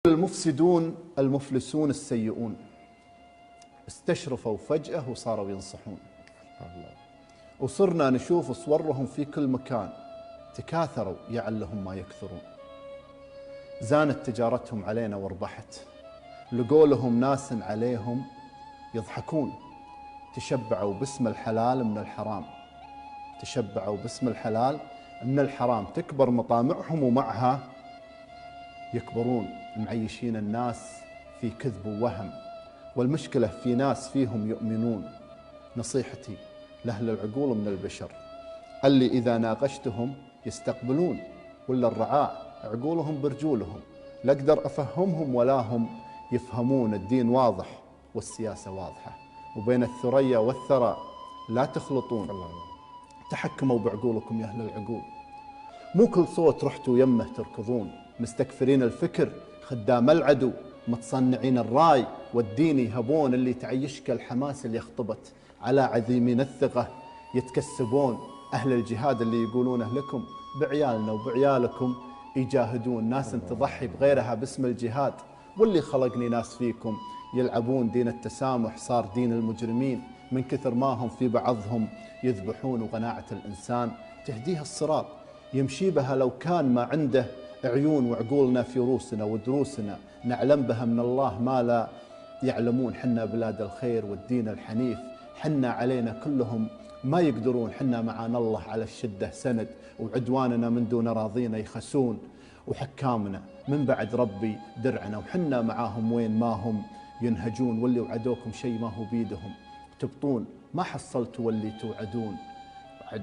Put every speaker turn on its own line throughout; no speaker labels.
المفسدون المفلسون السيئون استشرفوا فجأة وصاروا ينصحون. وصرنا نشوف صورهم في كل مكان، تكاثروا يعلهم ما يكثرون. زانت تجارتهم علينا واربحت، لقوا لهم ناس عليهم يضحكون. تشبعوا باسم الحلال من الحرام، تشبعوا باسم الحلال من الحرام، تكبر مطامعهم ومعها يكبرون، معيشين الناس في كذب ووهم. والمشكلة في ناس فيهم يؤمنون. نصيحتي لأهل العقول من البشر اللي إذا ناقشتهم يستقبلون، ولا الرعاع عقولهم برجولهم. لا أقدر أفهمهم ولا هم يفهمون. الدين واضح والسياسة واضحة، وبين الثريا والثرى لا تخلطون. تحكموا بعقولكم يا أهل العقول، مو كل صوت رحتوا يمه تركضون. مستكثرين الفكر خدام العدو، متصنعين الراي والدين يهبون. اللي تعيشك الحماس اللي يخطبت على عظيمين الثقة يتكسبون. أهل الجهاد اللي يقولونه لكم بعيالنا وبعيالكم يجاهدون. ناس تضحي بغيرها باسم الجهاد، واللي خلقني ناس فيكم يلعبون دين التسامح صار دين المجرمين. من كثر ما هم في بعضهم يذبحون، وقناعة الإنسان تهديها الصراط يمشي بها لو كان ما عنده عيون. وعقولنا في روسنا ودروسنا نعلم بها من الله ما لا يعلمون. حنا بلاد الخير والدين الحنيف، حنا علينا كلهم ما يقدرون. حنا معانا الله على الشدة سند، وعدواننا من دون راضينا يخسون. وحكامنا من بعد ربي درعنا، وحنا معاهم وين ما هم ينهجون. واللي وعدوكم شيء ما هو بيدهم تبطون، ما حصلتوا واللي توعدون.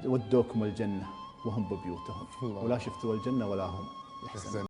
ودوكم الجنة وهم ببيوتهم، ولا شفتوا الجنة ولا هم يحزنون.